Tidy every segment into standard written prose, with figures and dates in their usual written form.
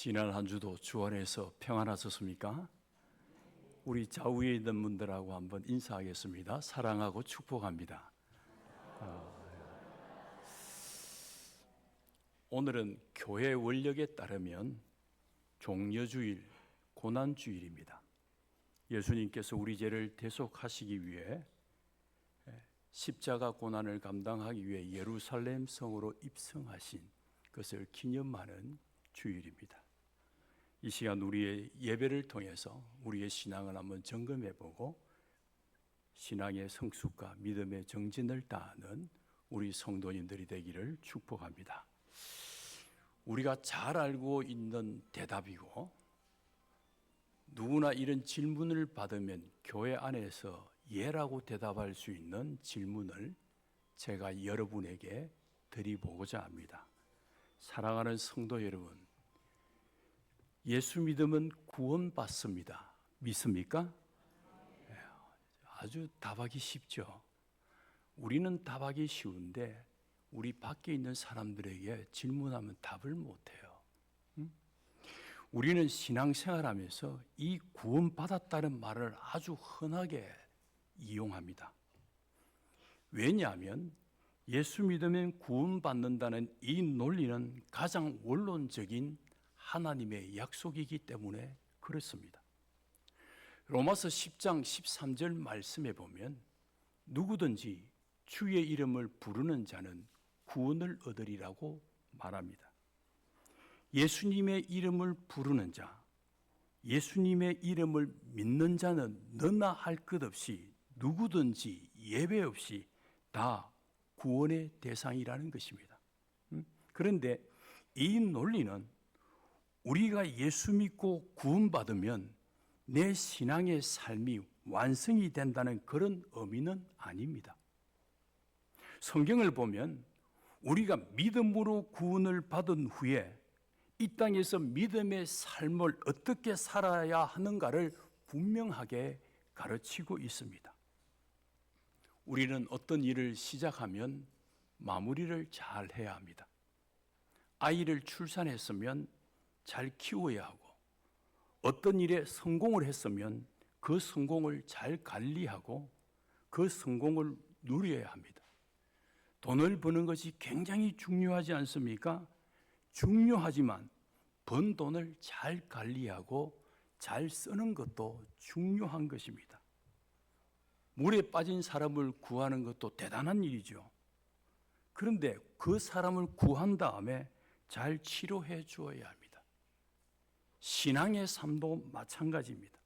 지난 한 주도 주 안에서 평안하셨습니까? 우리 좌우에 있는 분들하고 한번 인사하겠습니다. 사랑하고 축복합니다. 오늘은 교회 원력에 따르면 종려주일, 고난주일입니다. 예수님께서 우리 죄를 대속하시기 위해 십자가 고난을 감당하기 위해 예루살렘 성으로 입성하신 것을 기념하는 주일입니다. 이 시간 우리의 예배를 통해서 우리의 신앙을 한번 점검해보고 신앙의 성숙과 믿음의 정진을 다하는 우리 성도님들이 되기를 축복합니다. 우리가 잘 알고 있는 대답이고 누구나 이런 질문을 받으면 교회 안에서 예라고 대답할 수 있는 질문을 제가 여러분에게 드리보고자 합니다. 사랑하는 성도 여러분, 예수 믿으면 구원받습니다. 믿습니까? 아주 답하기 쉽죠. 우리는 답하기 쉬운데 우리 밖에 있는 사람들에게 질문하면 답을 못해요. 우리는 신앙생활하면서 이 구원받았다는 말을 아주 흔하게 이용합니다. 왜냐하면 예수 믿으면 구원받는다는 이 논리는 가장 원론적인 하나님의 약속이기 때문에 그렇습니다. 로마서 10장 13절 말씀에 보면 누구든지 주의 이름을 부르는 자는 구원을 얻으리라고 말합니다. 예수님의 이름을 부르는 자, 예수님의 이름을 믿는 자는 너나 할 것 없이 누구든지 예외 없이 다 구원의 대상이라는 것입니다. 그런데 이 논리는 우리가 예수 믿고 구원받으면 내 신앙의 삶이 완성이 된다는 그런 의미는 아닙니다. 성경을 보면 우리가 믿음으로 구원을 받은 후에 이 땅에서 믿음의 삶을 어떻게 살아야 하는가를 분명하게 가르치고 있습니다. 우리는 어떤 일을 시작하면 마무리를 잘 해야 합니다. 아이를 출산했으면 잘 키워야 하고 어떤 일에 성공을 했으면 그 성공을 잘 관리하고 그 성공을 누려야 합니다. 돈을 버는 것이 굉장히 중요하지 않습니까? 중요하지만 번 돈을 잘 관리하고 잘 쓰는 것도 중요한 것입니다. 물에 빠진 사람을 구하는 것도 대단한 일이죠. 그런데 그 사람을 구한 다음에 잘 치료해 주어야 합니다. 신앙의 삶도 마찬가지입니다.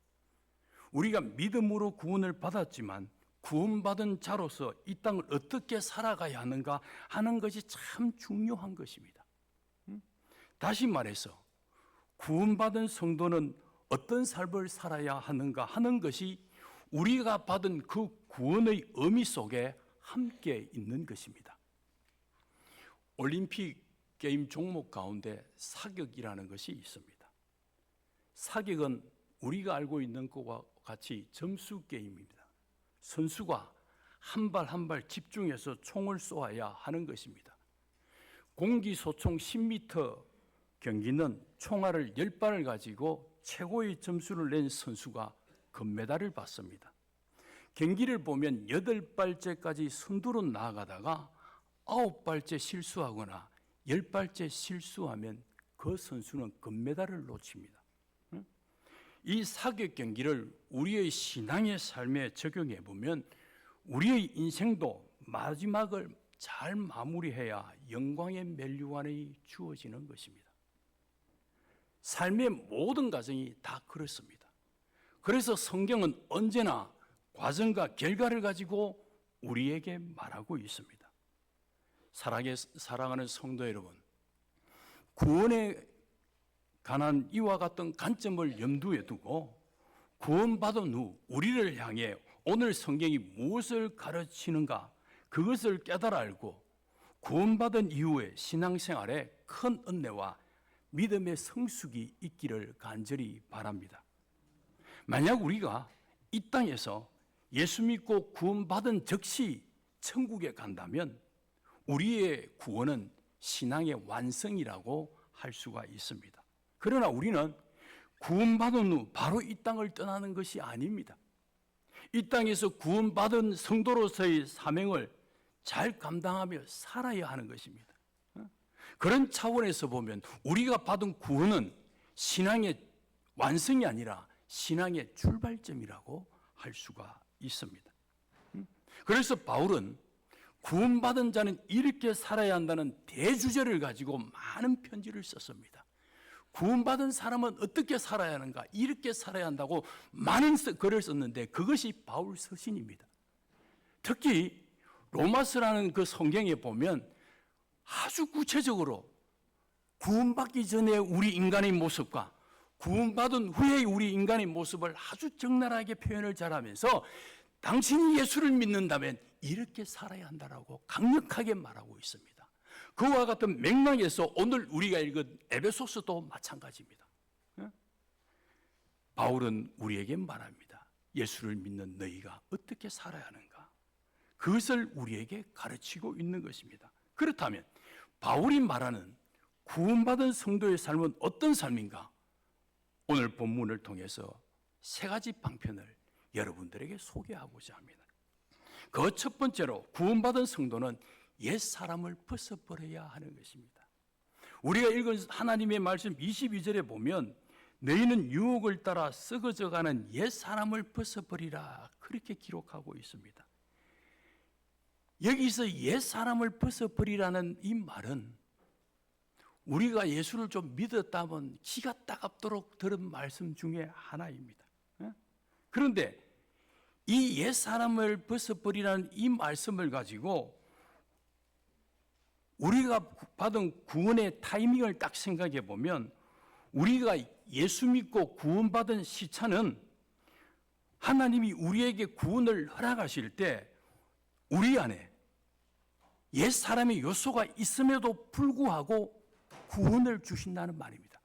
우리가 믿음으로 구원을 받았지만 구원받은 자로서 이 땅을 어떻게 살아가야 하는가 하는 것이 참 중요한 것입니다. 다시 말해서 구원받은 성도는 어떤 삶을 살아야 하는가 하는 것이 우리가 받은 그 구원의 의미 속에 함께 있는 것입니다. 올림픽 게임 종목 가운데 사격이라는 것이 있습니다. 사격은 우리가 알고 있는 것과 같이 점수 게임입니다. 선수가 한 발 한 발 집중해서 총을 쏘아야 하는 것입니다. 공기소총 10m 경기는 총알을 10발을 가지고 최고의 점수를 낸 선수가 금메달을 받습니다. 경기를 보면 8발째까지 선두로 나아가다가 9발째 실수하거나 10발째 실수하면 그 선수는 금메달을 놓칩니다. 이 사격 경기를 우리의 신앙의 삶에 적용해 보면 우리의 인생도 마지막을 잘 마무리해야 영광의 멸류관이 주어지는 것입니다. 삶의 모든 과정이 다 그렇습니다. 그래서 성경은 언제나 과정과 결과를 가지고 우리에게 말하고 있습니다. 사랑하는 성도 여러분, 구원에 관한 이와 같은 관점을 염두에 두고 구원받은 후 우리를 향해 오늘 성경이 무엇을 가르치는가 그것을 깨달아 알고 구원받은 이후에 신앙생활에 큰 은혜와 믿음의 성숙이 있기를 간절히 바랍니다. 만약 우리가 이 땅에서 예수 믿고 구원받은 즉시 천국에 간다면 우리의 구원은 신앙의 완성이라고 할 수가 있습니다. 그러나 우리는 구원받은 후 바로 이 땅을 떠나는 것이 아닙니다. 이 땅에서 구원받은 성도로서의 사명을 잘 감당하며 살아야 하는 것입니다. 그런 차원에서 보면 우리가 받은 구원은 신앙의 완성이 아니라 신앙의 출발점이라고 할 수가 있습니다. 그래서 바울은 구원받은 자는 이렇게 살아야 한다는 대주제를 가지고 많은 편지를 썼습니다. 구원받은 사람은 어떻게 살아야 하는가, 이렇게 살아야 한다고 많은 글을 썼는데 그것이 바울 서신입니다. 특히 로마서라는 그 성경에 보면 아주 구체적으로 구원받기 전에 우리 인간의 모습과 구원받은 후에 우리 인간의 모습을 아주 적나라하게 표현을 잘하면서 당신이 예수를 믿는다면 이렇게 살아야 한다라고 강력하게 말하고 있습니다. 그와 같은 맥락에서 오늘 우리가 읽은 에베소서도 마찬가지입니다. 바울은 우리에게 말합니다. 예수를 믿는 너희가 어떻게 살아야 하는가? 그것을 우리에게 가르치고 있는 것입니다. 그렇다면 바울이 말하는 구원받은 성도의 삶은 어떤 삶인가? 오늘 본문을 통해서 세 가지 방편을 여러분들에게 소개하고자 합니다. 그 첫 번째로 구원받은 성도는 옛 사람을 벗어버려야 하는 것입니다. 우리가 읽은 하나님의 말씀 22절에 보면 너희는 유혹을 따라 썩어져가는 옛 사람을 벗어버리라 그렇게 기록하고 있습니다. 여기서 옛 사람을 벗어버리라는 이 말은 우리가 예수를 좀 믿었다면 기가 따갑도록 들은 말씀 중에 하나입니다. 그런데 이 옛 사람을 벗어버리라는 이 말씀을 가지고 우리가 받은 구원의 타이밍을 딱 생각해 보면 우리가 예수 믿고 구원받은 시차는 하나님이 우리에게 구원을 허락하실 때 우리 안에 옛 사람의 요소가 있음에도 불구하고 구원을 주신다는 말입니다.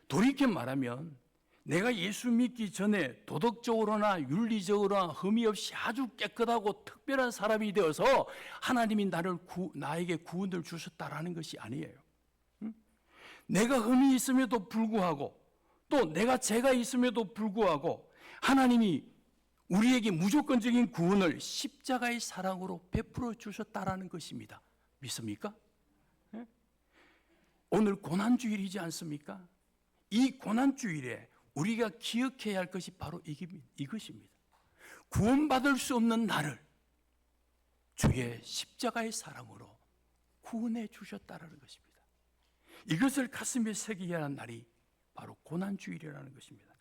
돌이켜 말하면 내가 예수 믿기 전에 도덕적으로나 윤리적으로나 흠이 없이 아주 깨끗하고 특별한 사람이 되어서 하나님이 나에게 구원을 주셨다라는 것이 아니에요. 내가 흠이 있음에도 불구하고 또 내가 죄가 있음에도 불구하고 하나님이 우리에게 무조건적인 구원을 십자가의 사랑으로 베풀어 주셨다라는 것입니다. 믿습니까? 오늘 고난주일이지 않습니까? 이 고난주일에 우리가 기억해야 할 것이 바로 이것입니다. 구원받을 수 없는 나를 주의 십자가의 사랑으로 구원해 주셨다는 것입니다. 이것을 가슴에 새기게 하는 날이 바로 고난주일이라는 것입니다.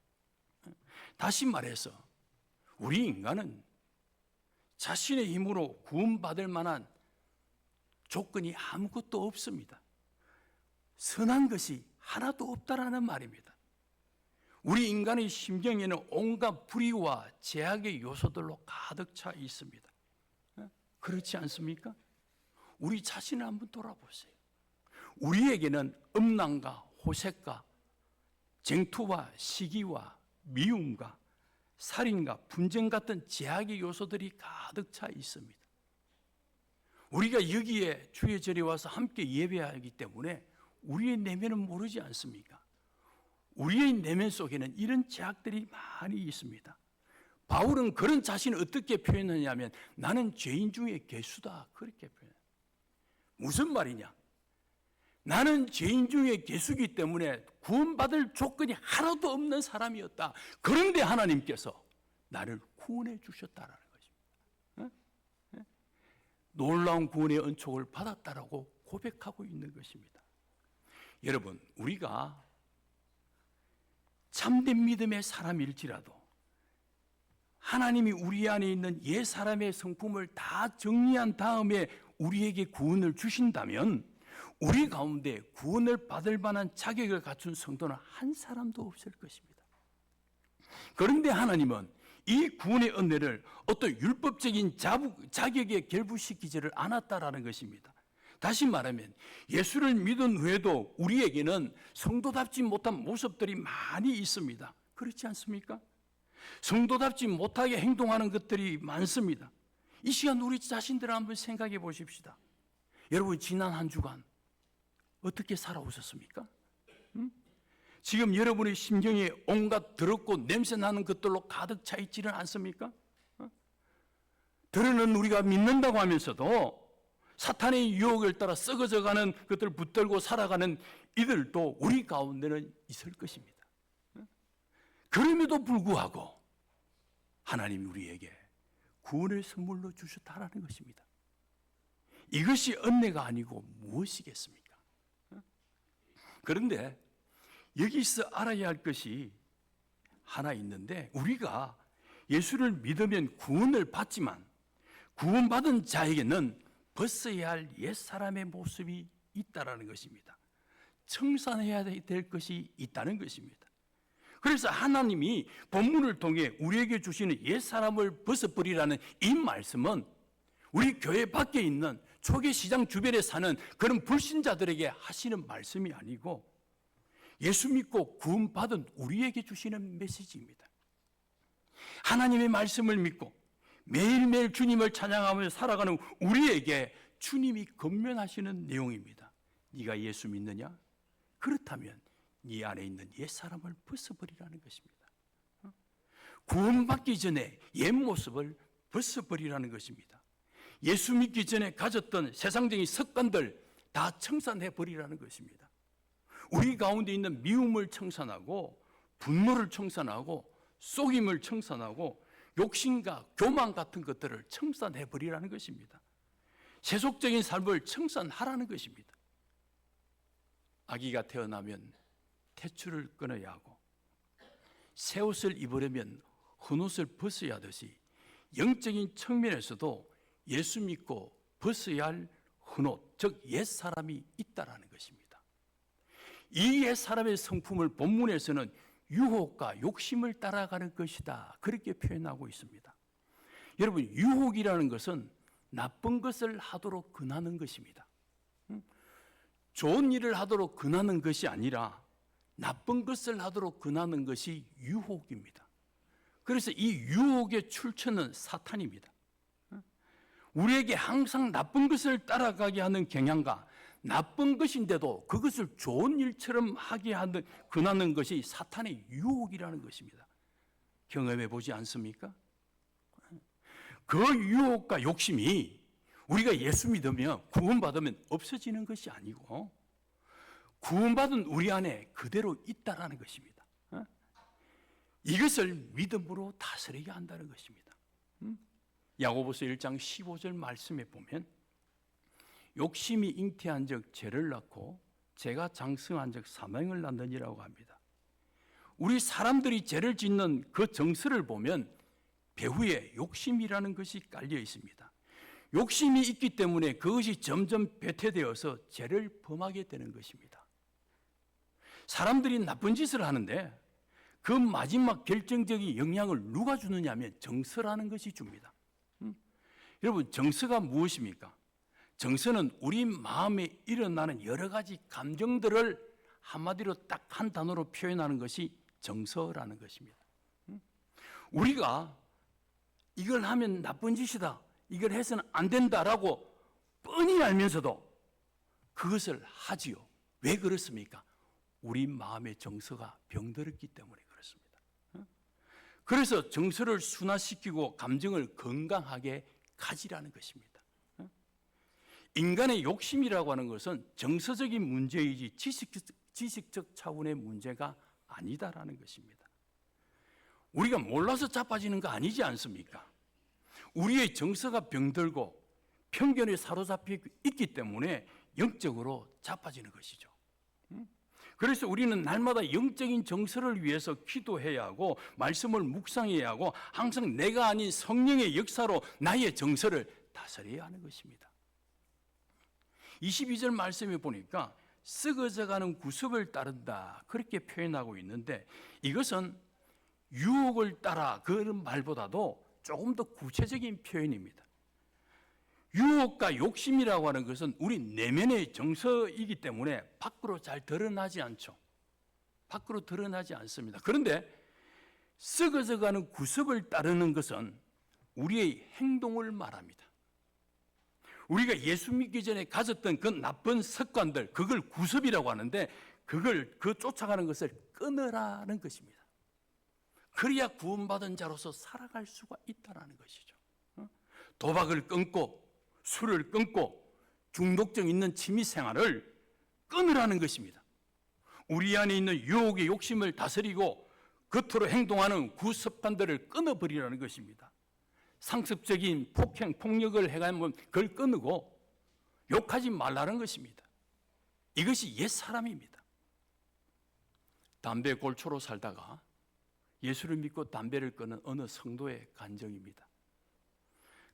다시 말해서 우리 인간은 자신의 힘으로 구원받을 만한 조건이 아무것도 없습니다. 선한 것이 하나도 없다라는 말입니다. 우리 인간의 심경에는 온갖 불의와 제약의 요소들로 가득 차 있습니다. 그렇지 않습니까? 우리 자신을 한번 돌아보세요. 우리에게는 음란과 호색과 쟁투와 시기와 미움과 살인과 분쟁 같은 제약의 요소들이 가득 차 있습니다. 우리가 여기에 주의 절에 와서 함께 예배하기 때문에 우리의 내면은 모르지 않습니까? 우리의 내면 속에는 이런 제약들이 많이 있습니다. 바울은 그런 자신을 어떻게 표현하냐면 나는 죄인 중에 괴수다 그렇게 표현해요. 무슨 말이냐? 나는 죄인 중에 괴수기 때문에 구원받을 조건이 하나도 없는 사람이었다. 그런데 하나님께서 나를 구원해 주셨다라는 것입니다. 놀라운 구원의 은총을 받았다라고 고백하고 있는 것입니다. 여러분, 우리가 참된 믿음의 사람일지라도 하나님이 우리 안에 있는 옛 사람의 성품을 다 정리한 다음에 우리에게 구원을 주신다면 우리 가운데 구원을 받을 만한 자격을 갖춘 성도는 한 사람도 없을 것입니다. 그런데 하나님은 이 구원의 은혜를 어떤 율법적인 자격에 결부시키지를 않았다라는 것입니다. 다시 말하면 예수를 믿은 후에도 우리에게는 성도답지 못한 모습들이 많이 있습니다. 그렇지 않습니까? 성도답지 못하게 행동하는 것들이 많습니다. 이 시간 우리 자신들을 한번 생각해 보십시다. 여러분, 지난 한 주간 어떻게 살아오셨습니까? 지금 여러분의 심경에 온갖 더럽고 냄새나는 것들로 가득 차 있지는 않습니까? 들어는 우리가 믿는다고 하면서도 사탄의 유혹을 따라 썩어져가는 것들을 붙들고 살아가는 이들도 우리 가운데는 있을 것입니다. 그럼에도 불구하고 하나님이 우리에게 구원의 선물로 주셨다라는 것입니다. 이것이 은혜가 아니고 무엇이겠습니까? 그런데 여기서 알아야 할 것이 하나 있는데, 우리가 예수를 믿으면 구원을 받지만 구원받은 자에게는 벗어야 할 옛사람의 모습이 있다라는 것입니다. 청산해야 될 것이 있다는 것입니다. 그래서 하나님이 본문을 통해 우리에게 주시는 옛사람을 벗어버리라는 이 말씀은 우리 교회 밖에 있는 초기 시장 주변에 사는 그런 불신자들에게 하시는 말씀이 아니고 예수 믿고 구원받은 우리에게 주시는 메시지입니다. 하나님의 말씀을 믿고 매일매일 주님을 찬양하며 살아가는 우리에게 주님이 권면하시는 내용입니다. 네가 예수 믿느냐? 그렇다면 네 안에 있는 옛사람을 벗어버리라는 것입니다. 구원받기 전에 옛 모습을 벗어버리라는 것입니다. 예수 믿기 전에 가졌던 세상적인 습관들 다 청산해버리라는 것입니다. 우리 가운데 있는 미움을 청산하고 분노를 청산하고 속임을 청산하고 욕심과 교만 같은 것들을 청산해버리라는 것입니다. 세속적인 삶을 청산하라는 것입니다. 아기가 태어나면 태출을 끊어야 하고 새 옷을 입으려면 헌옷을 벗어야 하듯이 영적인 측면에서도 예수 믿고 벗어야 할 헌옷, 즉 옛사람이 있다라는 것입니다. 이 옛사람의 성품을 본문에서는 유혹과 욕심을 따라가는 것이다, 그렇게 표현하고 있습니다. 여러분, 유혹이라는 것은 나쁜 것을 하도록 권하는 것입니다. 좋은 일을 하도록 권하는 것이 아니라 나쁜 것을 하도록 권하는 것이 유혹입니다. 그래서 이 유혹의 출처는 사탄입니다. 우리에게 항상 나쁜 것을 따라가게 하는 경향과 나쁜 것인데도 그것을 좋은 일처럼 하게 하는, 권하는 것이 사탄의 유혹이라는 것입니다. 경험해 보지 않습니까? 그 유혹과 욕심이 우리가 예수 믿으면 구원받으면 없어지는 것이 아니고 구원받은 우리 안에 그대로 있다라는 것입니다. 이것을 믿음으로 다스려야 한다는 것입니다. 야고보서 1장 15절 말씀에 보면 욕심이 잉태한 적 죄를 낳고 죄가 장성한 적 사망을 낳느니라고 합니다. 우리 사람들이 죄를 짓는 그 정서를 보면 배후에 욕심이라는 것이 깔려 있습니다. 욕심이 있기 때문에 그것이 점점 배태되어서 죄를 범하게 되는 것입니다. 사람들이 나쁜 짓을 하는데 그 마지막 결정적인 영향을 누가 주느냐면 정서라는 것이 줍니다. 여러분, 정서가 무엇입니까? 정서는 우리 마음에 일어나는 여러 가지 감정들을 한마디로 딱 한 단어로 표현하는 것이 정서라는 것입니다. 우리가 이걸 하면 나쁜 짓이다, 이걸 해서는 안 된다라고 뻔히 알면서도 그것을 하지요. 왜 그렇습니까? 우리 마음의 정서가 병들었기 때문에 그렇습니다. 그래서 정서를 순화시키고 감정을 건강하게 가지라는 것입니다. 인간의 욕심이라고 하는 것은 정서적인 문제이지 지식적 차원의 문제가 아니다라는 것입니다. 우리가 몰라서 자빠지는 거 아니지 않습니까? 우리의 정서가 병들고 편견에 사로잡혀 있기 때문에 영적으로 자빠지는 것이죠. 그래서 우리는 날마다 영적인 정서를 위해서 기도해야 하고 말씀을 묵상해야 하고 항상 내가 아닌 성령의 역사로 나의 정서를 다스려야 하는 것입니다. 22절 말씀에 보니까 썩어져가는 구습을 따른다, 그렇게 표현하고 있는데 이것은 유혹을 따라 그런 말보다도 조금 더 구체적인 표현입니다. 유혹과 욕심이라고 하는 것은 우리 내면의 정서이기 때문에 밖으로 잘 드러나지 않죠. 밖으로 드러나지 않습니다. 그런데 썩어져가는 구습을 따르는 것은 우리의 행동을 말합니다. 우리가 예수 믿기 전에 가졌던 그 나쁜 습관들, 그걸 구습이라고 하는데 그 쫓아가는 것을 끊으라는 것입니다. 그래야 구원받은 자로서 살아갈 수가 있다는 것이죠. 도박을 끊고 술을 끊고 중독성 있는 취미 생활을 끊으라는 것입니다. 우리 안에 있는 유혹의 욕심을 다스리고 겉으로 행동하는 구습관들을 끊어버리라는 것입니다. 상습적인 폭행, 폭력을 해가면 그걸 끊고 욕하지 말라는 것입니다. 이것이 옛사람입니다. 담배 골초로 살다가 예수를 믿고 담배를 끊은 어느 성도의 간증입니다.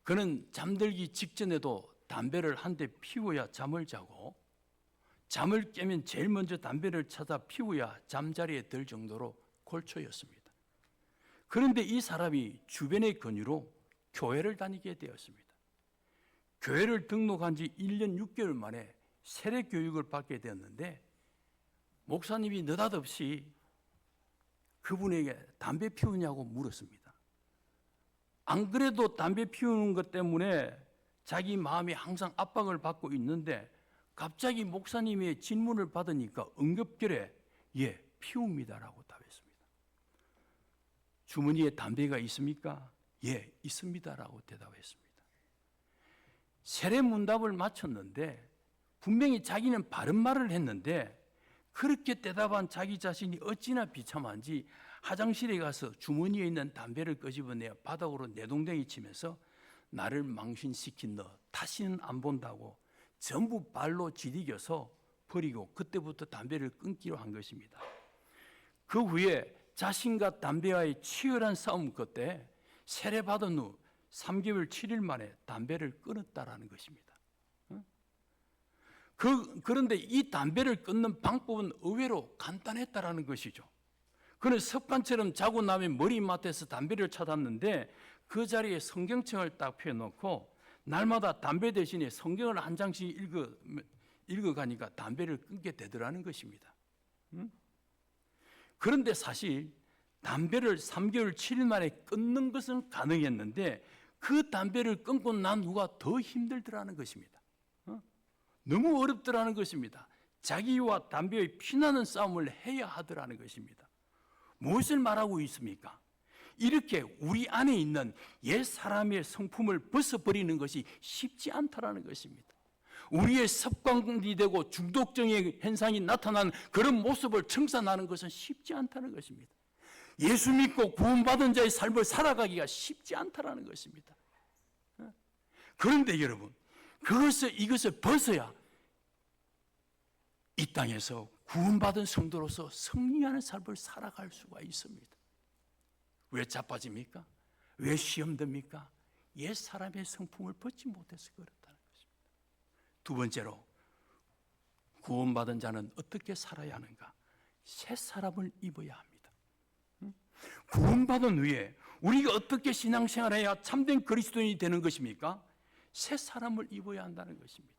그는 잠들기 직전에도 담배를 한 대 피워야 잠을 자고 잠을 깨면 제일 먼저 담배를 찾아 피워야 잠자리에 들 정도로 골초였습니다. 그런데 이 사람이 주변의 권유로 교회를 다니게 되었습니다. 교회를 등록한 지 1년 6개월 만에 세례 교육을 받게 되었는데 목사님이 느닷없이 그분에게 담배 피우냐고 물었습니다. 안 그래도 담배 피우는 것 때문에 자기 마음이 항상 압박을 받고 있는데 갑자기 목사님의 질문을 받으니까 응급결에 예, 피웁니다라고 답했습니다. 주머니에 담배가 있습니까? 예, 있습니다라고 대답했습니다. 세례 문답을 마쳤는데 분명히 자기는 바른 말을 했는데 그렇게 대답한 자기 자신이 어찌나 비참한지 화장실에 가서 주머니에 있는 담배를 끄집어내어 바닥으로 내동댕이 치면서 나를 망신시킨 너 다시는 안 본다고 전부 발로 지디겨서 버리고 그때부터 담배를 끊기로 한 것입니다. 그 후에 자신과 담배와의 치열한 싸움 끝에 세례받은 후 3개월 7일 만에 담배를 끊었다라는 것입니다. 그런데 이 담배를 끊는 방법은 의외로 간단했다라는 것이죠. 그는 습관처럼 자고 나면 머리맡에서 담배를 찾았는데 그 자리에 성경책을 딱 펴놓고 날마다 담배 대신에 성경을 한 장씩 읽어가니까 담배를 끊게 되더라는 것입니다. 그런데 사실 담배를 3개월 7일 만에 끊는 것은 가능했는데 그 담배를 끊고 난 후가 더 힘들더라는 것입니다. 너무 어렵더라는 것입니다. 자기와 담배의 피나는 싸움을 해야 하더라는 것입니다. 무엇을 말하고 있습니까? 이렇게 우리 안에 있는 옛 사람의 성품을 벗어버리는 것이 쉽지 않다라는 것입니다. 우리의 습관이 되고 중독적인 현상이 나타나는 그런 모습을 청산하는 것은 쉽지 않다는 것입니다. 예수 믿고 구원받은 자의 삶을 살아가기가 쉽지 않다라는 것입니다. 그런데 여러분, 이것을 벗어야 이 땅에서 구원받은 성도로서 승리하는 삶을 살아갈 수가 있습니다. 왜 자빠집니까? 왜 시험 듭니까? 옛 사람의 성품을 벗지 못해서 그렇다는 것입니다. 두 번째로 구원받은 자는 어떻게 살아야 하는가? 새 사람을 입어야 합니다. 구원받은 후에 우리가 어떻게 신앙생활해야 참된 그리스도인이 되는 것입니까? 새 사람을 입어야 한다는 것입니다.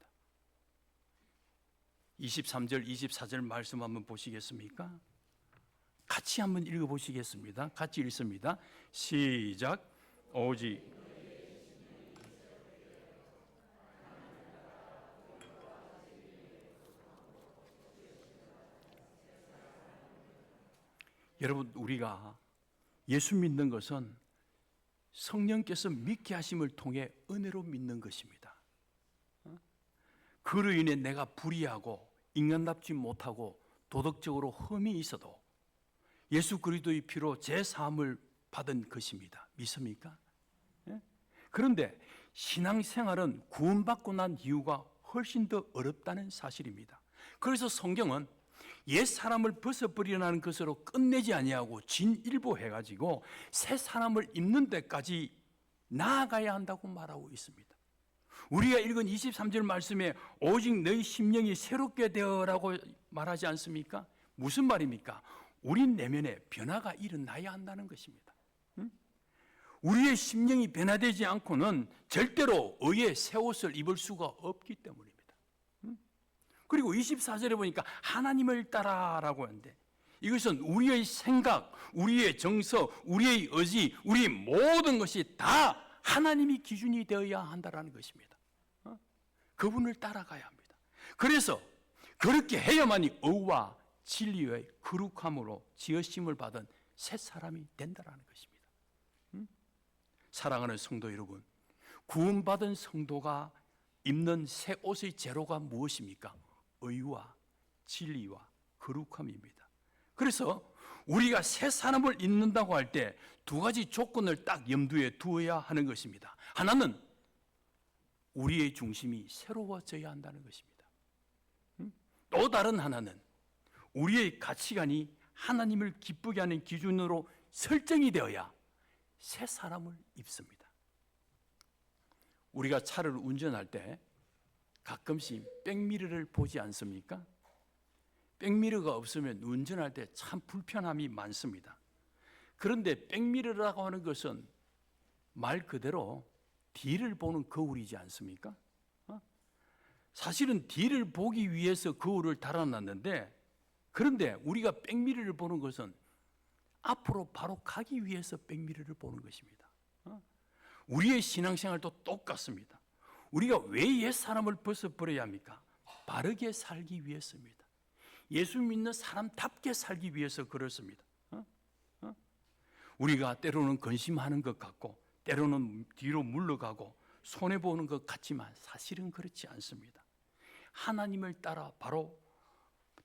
23절, 24절 말씀 한번 보시겠습니까? 같이 한번 읽어보시겠습니다. 같이 읽습니다. 시작. 오직 여러분, 우리가 예수 믿는 것은 성령께서 믿게 하심을 통해 은혜로 믿는 것입니다. 그로 인해 내가 불의하고 인간답지 못하고 도덕적으로 흠이 있어도 예수 그리스도의 피로 제 사함을 받은 것입니다. 믿습니까? 그런데 신앙생활은 구원받고 난 이유가 훨씬 더 어렵다는 사실입니다. 그래서 성경은 옛 사람을 벗어버리라는 것으로 끝내지 아니하고 진일보해가지고 새 사람을 입는 데까지 나아가야 한다고 말하고 있습니다. 우리가 읽은 23절 말씀에 오직 너희 심령이 새롭게 되어라고 말하지 않습니까? 무슨 말입니까? 우리 내면에 변화가 일어나야 한다는 것입니다. 우리의 심령이 변화되지 않고는 절대로 의의 새 옷을 입을 수가 없기 때문입니다. 그리고 24절에 보니까 하나님을 따라라고 하는데 이것은 우리의 생각, 우리의 정서, 우리의 의지, 우리의 모든 것이 다 하나님이 기준이 되어야 한다는 것입니다. 그분을 따라가야 합니다. 그래서 그렇게 해야만이 의와 진리의 거룩함으로 지으심을 받은 새 사람이 된다라는 것입니다. 사랑하는 성도 여러분, 구원받은 성도가 입는 새 옷의 재료가 무엇입니까? 의와 진리와 거룩함입니다. 그래서 우리가 새 사람을 입는다고 할 때 두 가지 조건을 딱 염두에 두어야 하는 것입니다. 하나는 우리의 중심이 새로워져야 한다는 것입니다. 또 다른 하나는 우리의 가치관이 하나님을 기쁘게 하는 기준으로 설정이 되어야 새 사람을 입습니다. 우리가 차를 운전할 때 가끔씩 백미러를 보지 않습니까? 백미러가 없으면 운전할 때 참 불편함이 많습니다. 그런데 백미러라고 하는 것은 말 그대로 뒤를 보는 거울이지 않습니까? 사실은 뒤를 보기 위해서 거울을 달아놨는데, 그런데 우리가 백미러를 보는 것은 앞으로 바로 가기 위해서 백미러를 보는 것입니다. 우리의 신앙생활도 똑같습니다. 우리가 왜 옛사람을 벗어버려야 합니까? 바르게 살기 위해서입니다. 예수 믿는 사람답게 살기 위해서 그렇습니다. 우리가 때로는 근심하는 것 같고 때로는 뒤로 물러가고 손해보는 것 같지만 사실은 그렇지 않습니다. 하나님을 바로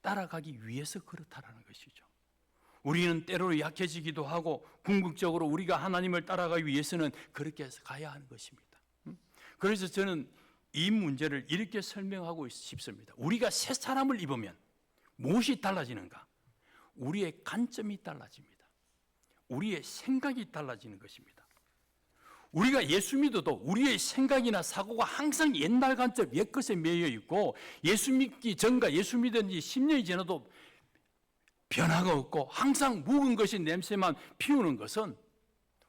따라가기 위해서 그렇다라는 것이죠. 우리는 때로 약해지기도 하고 궁극적으로 우리가 하나님을 따라가기 위해서는 그렇게 해서 가야 하는 것입니다. 그래서 저는 이 문제를 이렇게 설명하고 싶습니다. 우리가 새 사람을 입으면 무엇이 달라지는가? 우리의 관점이 달라집니다. 우리의 생각이 달라지는 것입니다. 우리가 예수 믿어도 우리의 생각이나 사고가 항상 옛날 관점, 옛것에 매여 있고 예수 믿기 전과 예수 믿은 지 10년이 지나도 변화가 없고 항상 묵은 것이 냄새만 피우는 것은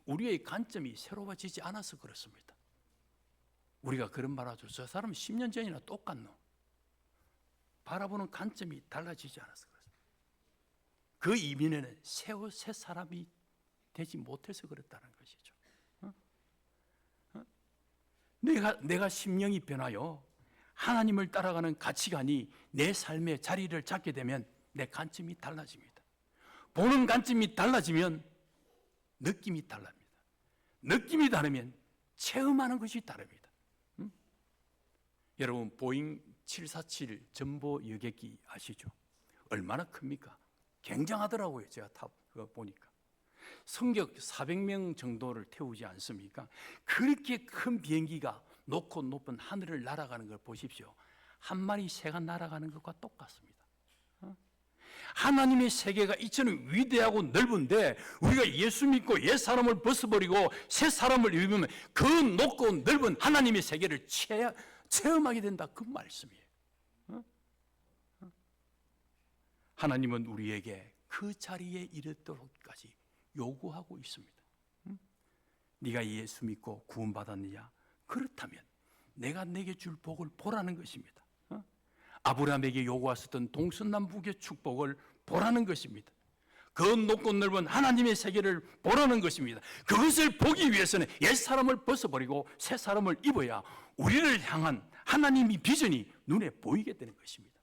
우리의 관점이 새로워지지 않아서 그렇습니다. 우리가 그런 말 하죠. 저 사람은 10년 전이나 똑같노. 바라보는 관점이 달라지지 않아서 그렇습니다. 그 이면에는 새 사람이 되지 못해서 그렇다는 것이죠. 내가 심령이 변하여 하나님을 따라가는 가치관이 내 삶의 자리를 잡게 되면 내 관점이 달라집니다. 보는 관점이 달라지면 느낌이 달라집니다. 느낌이 다르면 체험하는 것이 다릅니다. 여러분 보잉 747 전보 여객기 아시죠? 얼마나 큽니까? 굉장하더라고요. 제가 그거 보니까 승객 400명 정도를 태우지 않습니까? 그렇게 큰 비행기가 높고 높은 하늘을 날아가는 걸 보십시오. 한 마리 새가 날아가는 것과 똑같습니다. 하나님의 세계가 이처럼 위대하고 넓은데 우리가 예수 믿고 옛 사람을 벗어버리고 새 사람을 입으면 그 높고 넓은 하나님의 세계를 체험하게 된다, 그 말씀이에요. 하나님은 우리에게 그 자리에 이르도록까지 요구하고 있습니다. 네가 예수 믿고 구원받았느냐? 그렇다면 내가 내게 줄 복을 보라는 것입니다. 아브라함에게 요구하셨던 동서남북의 축복을 보라는 것입니다. 그 높고 넓은 하나님의 세계를 보라는 것입니다. 그것을 보기 위해서는 옛사람을 벗어버리고 새사람을 입어야 우리를 향한 하나님의 비전이 눈에 보이게 되는 것입니다.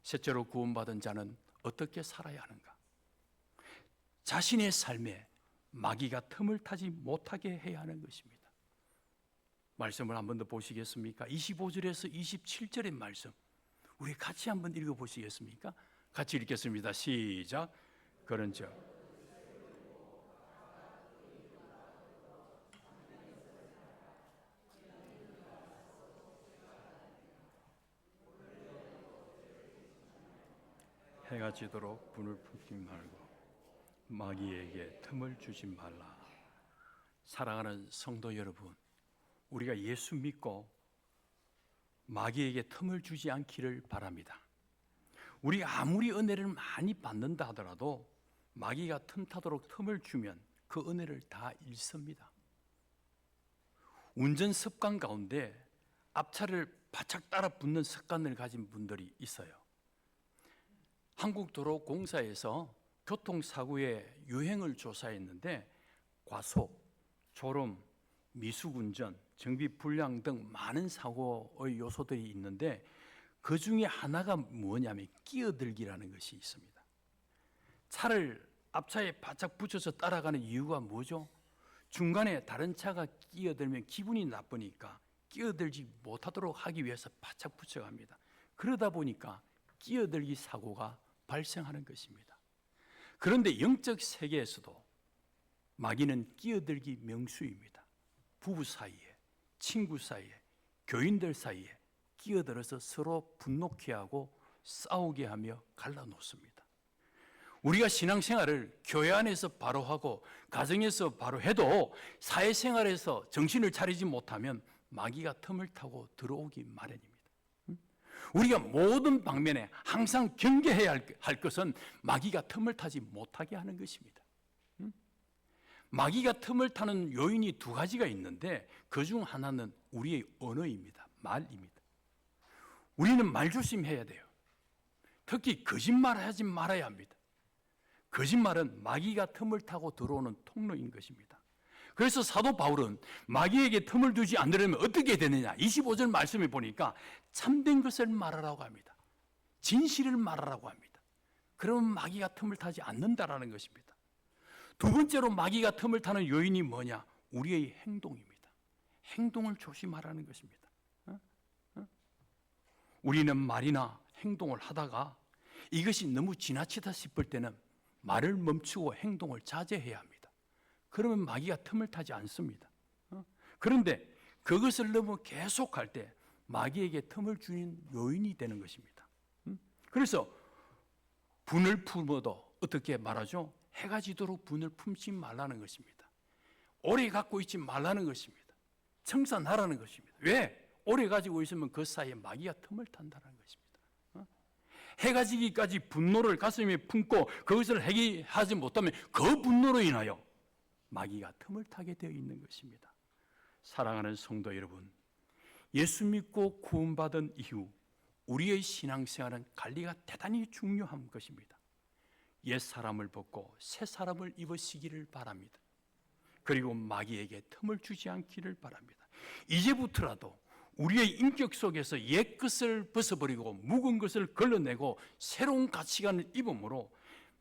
셋째로 구원받은 자는 어떻게 살아야 하는가? 자신의 삶에 마귀가 틈을 타지 못하게 해야 하는 것입니다. 말씀을 한 번 더 보시겠습니까? 25절에서 27절의 말씀 우리 같이 한번 읽어보시겠습니까? 같이 읽겠습니다. 시작. 그런즉 해가 지도록 분을 품지 말고 마귀에게 틈을 주지 말라. 사랑하는 성도 여러분, 우리가 예수 믿고 마귀에게 틈을 주지 않기를 바랍니다. 우리가 아무리 은혜를 많이 받는다 하더라도 마귀가 틈타도록 틈을 주면 그 은혜를 다 잃습니다. 운전 습관 가운데 앞차를 바짝 따라 붙는 습관을 가진 분들이 있어요. 한국도로공사에서 교통사고의 유행을 조사했는데 과속, 졸음, 미숙운전, 정비불량 등 많은 사고의 요소들이 있는데 그 중에 하나가 뭐냐면 끼어들기라는 것이 있습니다. 차를 앞차에 바짝 붙여서 따라가는 이유가 뭐죠? 중간에 다른 차가 끼어들면 기분이 나쁘니까 끼어들지 못하도록 하기 위해서 바짝 붙여갑니다. 그러다 보니까 끼어들기 사고가 발생하는 것입니다. 그런데 영적 세계에서도 마귀는 끼어들기 명수입니다. 부부 사이에, 친구 사이에, 교인들 사이에 끼어들어서 서로 분노케 하고 싸우게 하며 갈라놓습니다. 우리가 신앙생활을 교회 안에서 바로 하고 가정에서 바로 해도 사회생활에서 정신을 차리지 못하면 마귀가 틈을 타고 들어오기 마련입니다. 우리가 모든 방면에 항상 경계해야 할 것은 마귀가 틈을 타지 못하게 하는 것입니다. 마귀가 틈을 타는 요인이 두 가지가 있는데 그 중 하나는 우리의 언어입니다. 말입니다. 우리는 말조심해야 돼요. 특히 거짓말하지 말아야 합니다. 거짓말은 마귀가 틈을 타고 들어오는 통로인 것입니다. 그래서 사도 바울은 마귀에게 틈을 두지 않으려면 어떻게 되느냐, 25절 말씀에 보니까 참된 것을 말하라고 합니다. 진실을 말하라고 합니다. 그러면 마귀가 틈을 타지 않는다라는 것입니다. 두 번째로 마귀가 틈을 타는 요인이 뭐냐? 우리의 행동입니다. 행동을 조심하라는 것입니다. 우리는 말이나 행동을 하다가 이것이 너무 지나치다 싶을 때는 말을 멈추고 행동을 자제해야 합니다. 그러면 마귀가 틈을 타지 않습니다. 그런데 그것을 너무 계속할 때 마귀에게 틈을 주는 요인이 되는 것입니다. 그래서 분을 품어도 어떻게 말하죠? 해가 지도록 분을 품지 말라는 것입니다. 오래 갖고 있지 말라는 것입니다. 청산하라는 것입니다. 왜? 오래 가지고 있으면 그 사이에 마귀가 틈을 탄다는 것입니다. 해가 지기까지 분노를 가슴에 품고 그것을 해결하지 못하면 그 분노로 인하여 마귀가 틈을 타게 되어 있는 것입니다. 사랑하는 성도 여러분, 예수 믿고 구원받은 이후 우리의 신앙생활은 관리가 대단히 중요한 것입니다. 옛 사람을 벗고 새 사람을 입으시기를 바랍니다. 그리고 마귀에게 틈을 주지 않기를 바랍니다. 이제부터라도 우리의 인격 속에서 옛 것을 벗어버리고 묵은 것을 걸러내고 새로운 가치관을 입음으로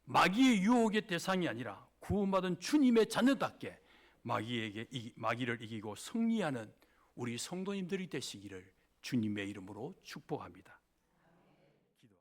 마귀의 유혹의 대상이 아니라 구원받은 주님의 자녀답게 마귀를 이기고 승리하는 우리 성도님들이 되시기를 주님의 이름으로 축복합니다.